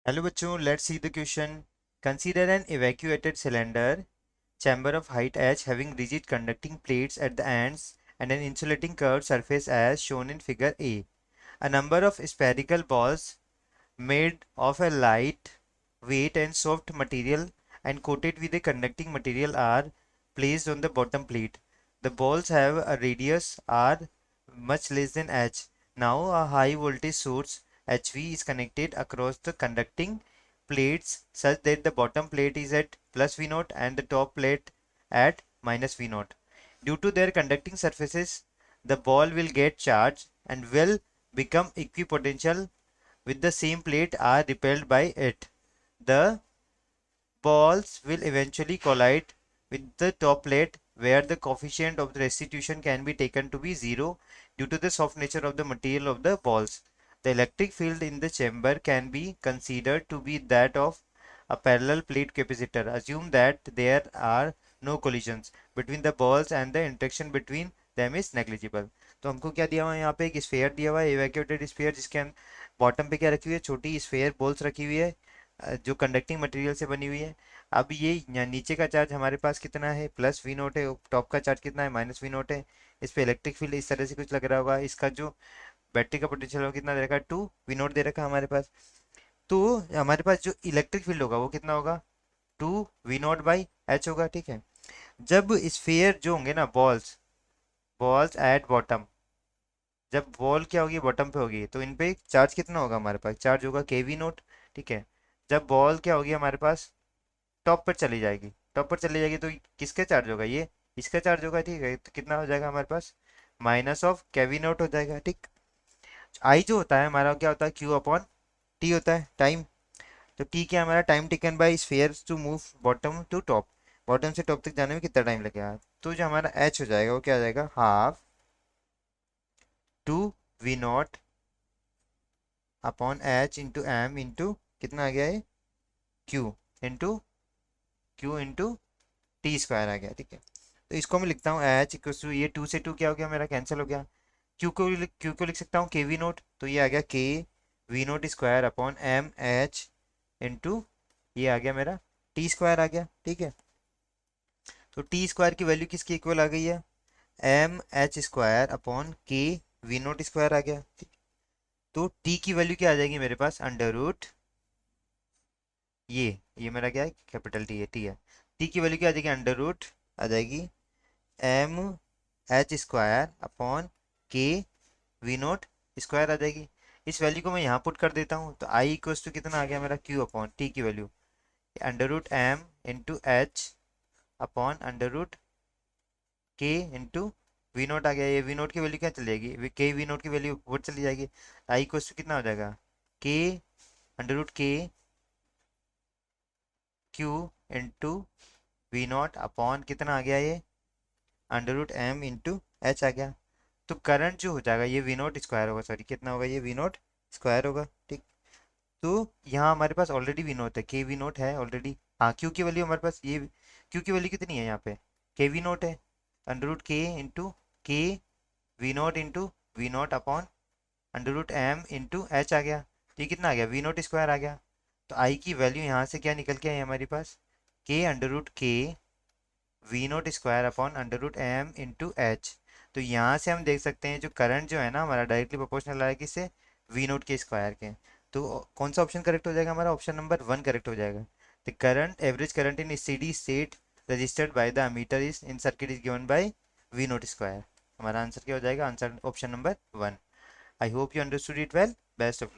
Hello बच्चों, let's see the question. Consider N evacuated cylinder chamber of height h having rigid conducting plates at the ends and an insulating curved surface as shown in figure A. A number of spherical balls made of a light weight and soft material and coated with a conducting material are placed on the bottom plate. The balls have a radius r much less than h. Now a high voltage source HV is connected across the conducting plates such that the bottom plate is at plus V naught and the top plate at minus V naught. Due to their conducting surfaces, the ball will get charged and will become equipotential with the same plate are repelled by it. The balls will eventually collide with the top plate where the coefficient of the restitution can be taken to be 0 due to the soft nature of the material of the balls. The electric field in the chamber can be considered to be that of a parallel plate capacitor. Assume that there are no collisions between the balls and the interaction between them is negligible. तो हमको क्या दिया हुआ है यहाँ पे, एक sphere दिया हुआ है, इवैक्यूएटेड स्फेयर, जिसके बॉटम पे क्या रखी हुई है, छोटी स्फेयर बॉल्स रखी हुई है जो कंडक्टिंग मटेरियल से बनी हुई है. अब ये नीचे का चार्ज हमारे पास कितना है, प्लस वी नोट है, टॉप का चार्ज कितना है, माइनस वी नोट है. इस पे इलेक्ट्रिक फील्ड इस तरह से कुछ लग रहा होगा. इसका जो बैटरी का पोटेंशियल होगा कितना दे रखा है, 2 वी नोट दे रखा है हमारे पास. तो हमारे पास जो इलेक्ट्रिक फील्ड होगा वो कितना होगा, 2 वी नोट बाई एच होगा. ठीक है. जब स्फेयर जो होंगे ना, बॉल्स बॉल्स एट बॉटम, जब बॉल क्या होगी, बॉटम पे होगी, तो इन पे चार्ज कितना होगा, हमारे पास चार्ज होगा के वी नोट. ठीक है. जब बॉल क्या होगी हमारे पास, टॉप पर चली जाएगी, टॉप पर चली जाएगी, तो किसका चार्ज होगा, ये इसका चार्ज होगा. ठीक है. तो कितना हो जाएगा हमारे पास, माइनस ऑफ केवी नोट हो जाएगा. ठीक. आई जो होता है हमारा, क्या होता है, क्यू अपॉन टी होता है, टाइम. तो टी क्या है हमारा, time taken by sphere to move bottom to top, bottom से टॉप तक जाने में कितना टाइम लगेगा. तो जो हमारा एच हो जाएगा वो क्या आ जाएगा, half 2 v naught upon h into m into कितना आ गया है, क्यू इंटू टी स्क्वायर आ गया. ठीक है. तो इसको मैं लिखता हूँ एच इक्वल टू, ये 2 से 2 क्या हो गया मेरा, कैंसिल हो गया. क्यू को लिख सकता हूँ के वी नोट, तो ये आ गया k we naught square upon m h into ये आ गया मेरा टी स्क्वायर आ गया. ठीक है. तो टी स्क्वायर की वैल्यू किसकी इक्वल आ गई है, एम एच स्क्वायर अपॉन के वी नोट स्क्वायर आ गया. ठीक. तो टी की वैल्यू क्या आ जाएगी मेरे पास, अंडर रूट ये मेरा क्या है, कैपिटल टी है, टी है. टी की वैल्यू क्या आ जाएगी, अंडर रूट आ जाएगी एम एच स्क्वायर अपॉन के वी नोट स्क्वायर आ जाएगी. इस वैल्यू को मैं यहाँ पुट कर देता हूँ, तो आई इक्वल्स टू कितना आ गया मेरा, क्यू अपॉन टी की value under root M into h upon under root के इंटू वी नोट आ गया. ये वी नोट की वैल्यू क्या चली जाएगी, के वी नोट की वैल्यू ऊपर चली जाएगी. आई इक्वल्स टू कितना हो जाएगा, K under root K Q into V naught upon कितना आ गया, ये under root M into H आ गया. तो करंट जो हो जाएगा ये वी नॉट स्क्वायर होगा, सॉरी कितना होगा, ये वी नॉट स्क्वायर होगा. ठीक. तो यहाँ हमारे पास ऑलरेडी वी नोट है, के वी नोट है ऑलरेडी. हाँ, क्यू की वैल्यू हमारे पास, ये क्यू की वैल्यू कितनी है यहाँ पे, के वी नोट है, अंडर रूट के into K we naught upon under root M into H आ गया. तो ये कितना आ गया, वी नोट स्क्वायर आ गया. तो आई की वैल्यू यहाँ से क्या निकल के आई हमारे पास, k under root k we naught square upon under root M into h. तो यहाँ से हम देख सकते हैं जो करंट जो है ना हमारा, डायरेक्टली प्रोपोर्शनल है किससे, वी नोट के स्क्वायर के. तो कौन सा ऑप्शन करेक्ट हो जाएगा हमारा, ऑप्शन नंबर 1 करेक्ट हो जाएगा. The current average current in steady state registered by the ammeter is in circuit is given by v naught square. हमारा आंसर क्या हो जाएगा, answer option number 1. I hope you understood it well. Best of luck.